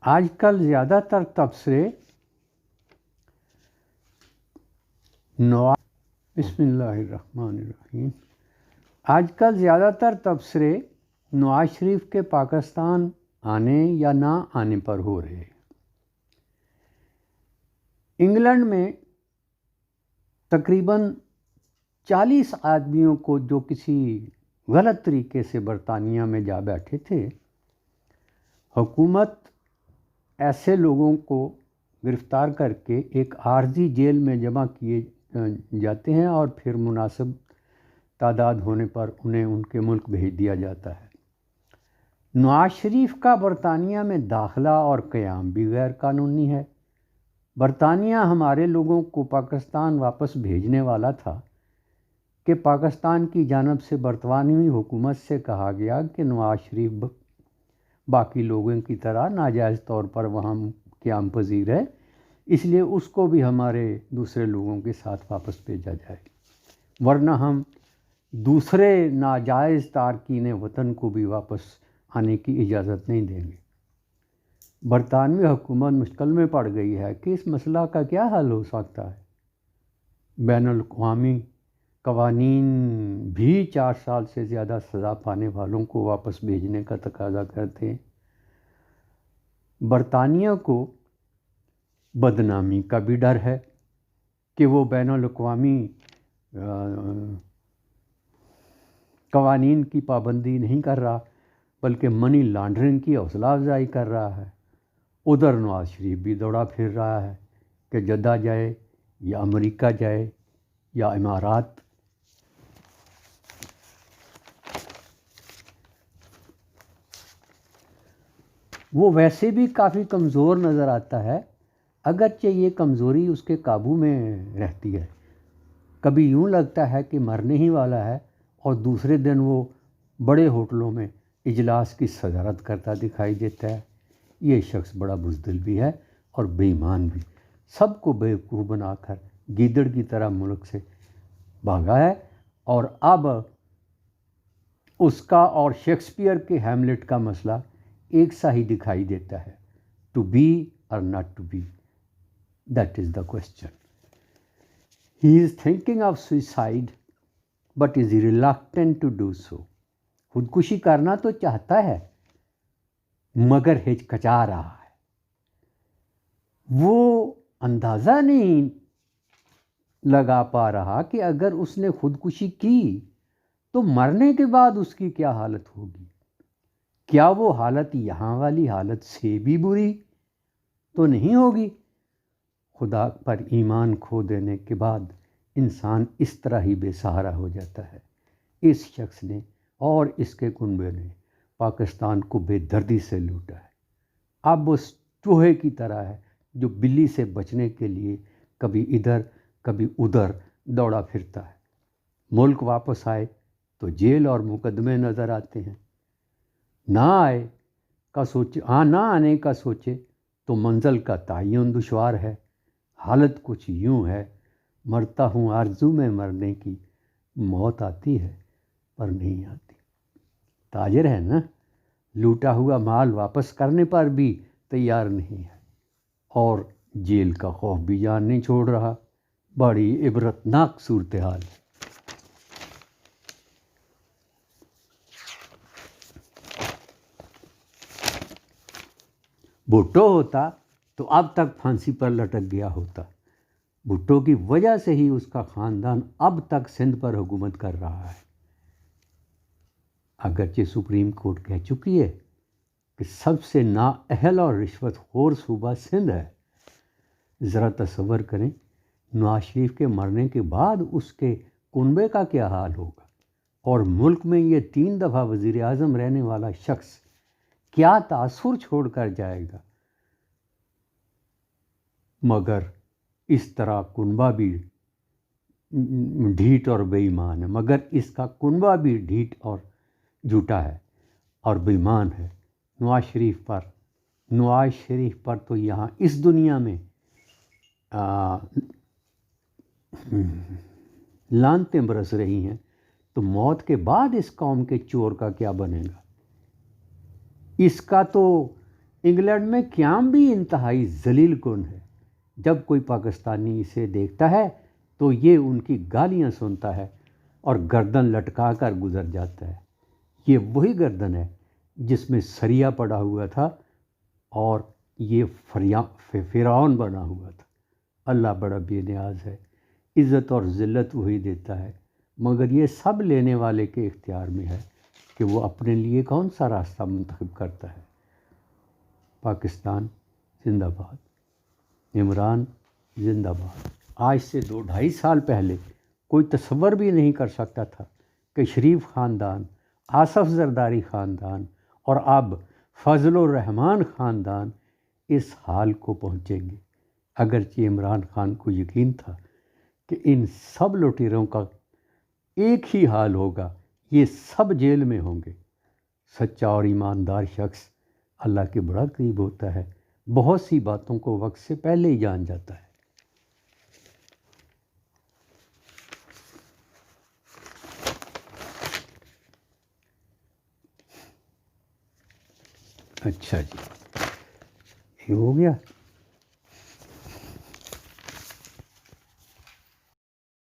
آج کل زیادہ تر تبصرے بسم اللہ الرحمن الرحیم آج کل زیادہ تر تبصرے نواز شریف کے پاکستان آنے یا نہ آنے پر ہو رہے ہیں۔ انگلینڈ میں تقریباً 40 آدمیوں کو جو کسی غلط طریقے سے برطانیہ میں جا بیٹھے تھے، حکومت ایسے لوگوں کو گرفتار کر کے ایک عارضی جیل میں جمع کیے جاتے ہیں اور پھر مناسب تعداد ہونے پر انہیں ان کے ملک بھیج دیا جاتا ہے۔ نواز شریف کا برطانیہ میں داخلہ اور قیام بھی غیر قانونی ہے۔ برطانیہ ہمارے لوگوں کو پاکستان واپس بھیجنے والا تھا کہ پاکستان کی جانب سے برطانوی حکومت سے کہا گیا کہ نواز شریف باقی لوگوں کی طرح ناجائز طور پر وہاں قیام پذیر ہے، اس لیے اس کو بھی ہمارے دوسرے لوگوں کے ساتھ واپس بھیجا جائے، ورنہ ہم دوسرے ناجائز تارکین وطن کو بھی واپس آنے کی اجازت نہیں دیں گے۔ برطانوی حکومت مشکل میں پڑ گئی ہے کہ اس مسئلہ کا کیا حل ہو سکتا ہے۔ بین الاقوامی قوانین بھی 4 سال سے زیادہ سزا پانے والوں کو واپس بھیجنے کا تقاضا کرتے ہیں۔ برطانیہ کو بدنامی کا بھی ڈر ہے کہ وہ بین الاقوامی قوانین کی پابندی نہیں کر رہا بلکہ منی لانڈرنگ کی حوصلہ افزائی کر رہا ہے۔ ادھر نواز شریف بھی دوڑا پھر رہا ہے کہ جدہ جائے یا امریکہ جائے یا امارات۔ وہ ویسے بھی کافی کمزور نظر آتا ہے، اگرچہ یہ کمزوری اس کے قابو میں رہتی ہے۔ کبھی یوں لگتا ہے کہ مرنے ہی والا ہے اور دوسرے دن وہ بڑے ہوٹلوں میں اجلاس کی صدارت کرتا دکھائی دیتا ہے۔ یہ شخص بڑا بزدل بھی ہے اور بے ایمان بھی، سب کو بیوقوف بنا کر گیدڑ کی طرح ملک سے بھاگا ہے، اور اب اس کا اور شیکسپیئر کے ہیملیٹ کا مسئلہ ایک سا ہی دکھائی دیتا ہے، ٹو بی اور not to be, that is the question. He is thinking of suicide but is reluctant to do so. خودکشی کرنا تو چاہتا ہے مگر ہچکچا رہا ہے۔ وہ اندازہ نہیں لگا پا رہا کہ اگر اس نے خودکشی کی تو مرنے کے بعد اس کی کیا حالت ہوگی۔ کیا وہ حالت یہاں والی حالت سے بھی بری تو نہیں ہوگی؟ خدا پر ایمان کھو دینے کے بعد انسان اس طرح ہی بے سہارا ہو جاتا ہے۔ اس شخص نے اور اس کے کنبے نے پاکستان کو بے دردی سے لوٹا ہے۔ اب اس چوہے کی طرح ہے جو بلی سے بچنے کے لیے کبھی ادھر کبھی ادھر دوڑا پھرتا ہے۔ ملک واپس آئے تو جیل اور مقدمے نظر آتے ہیں، نہ آنے کا سوچے تو منزل کا تعین دشوار ہے۔ حالت کچھ یوں ہے، مرتا ہوں آرزو میں مرنے کی، موت آتی ہے پر نہیں آتی۔ تاجر ہے نا، لوٹا ہوا مال واپس کرنے پر بھی تیار نہیں ہے، اور جیل کا خوف بھی جان نہیں چھوڑ رہا۔ بڑی عبرتناک صورتحال ہے۔ بھٹو ہوتا تو اب تک پھانسی پر لٹک گیا ہوتا۔ بھٹو کی وجہ سے ہی اس کا خاندان اب تک سندھ پر حکومت کر رہا ہے۔ اگرچہ سپریم کورٹ کہہ چکی ہے کہ سب سے نااہل اور رشوت خور صوبہ سندھ ہے۔ ذرا تصور کریں نواز شریف کے مرنے کے بعد اس کے کنبے کا کیا حال ہوگا، اور ملک میں یہ 3 دفعہ وزیر اعظم رہنے والا شخص کیا تاثر چھوڑ کر جائے گا۔ مگر اس طرح کنبہ بھی ڈھیٹ اور بے ایمان ہے، مگر اس کا کنبہ بھی ڈھیٹ اور جھوٹا ہے اور بے ایمان ہے۔ نواز شریف پر تو یہاں اس دنیا میں لعنتیں برس رہی ہیں، تو موت کے بعد اس قوم کے چور کا کیا بنے گا؟ اس کا تو انگلینڈ میں قیام بھی انتہائی ذلیل کن ہے۔ جب کوئی پاکستانی اسے دیکھتا ہے تو یہ ان کی گالیاں سنتا ہے اور گردن لٹکا کر گزر جاتا ہے۔ یہ وہی گردن ہے جس میں سریا پڑا ہوا تھا اور یہ فرعون بنا ہوا تھا۔ اللہ بڑا بے نیاز ہے، عزت اور ذلت وہی دیتا ہے، مگر یہ سب لینے والے کے اختیار میں ہے کہ وہ اپنے لیے کون سا راستہ منتخب کرتا ہے۔ پاکستان زندہ باد، عمران زندہ باد۔ آج سے 2-2.5 سال پہلے کوئی تصور بھی نہیں کر سکتا تھا کہ شریف خاندان، آصف زرداری خاندان اور اب فضل الرحمان خاندان اس حال کو پہنچیں گے۔ اگرچہ عمران خان کو یقین تھا کہ ان سب لٹیروں کا ایک ہی حال ہوگا، یہ سب جیل میں ہوں گے۔ سچا اور ایماندار شخص اللہ کے بڑا قریب ہوتا ہے، بہت سی باتوں کو وقت سے پہلے ہی جان جاتا ہے۔ اچھا جی، یہ ہو گیا۔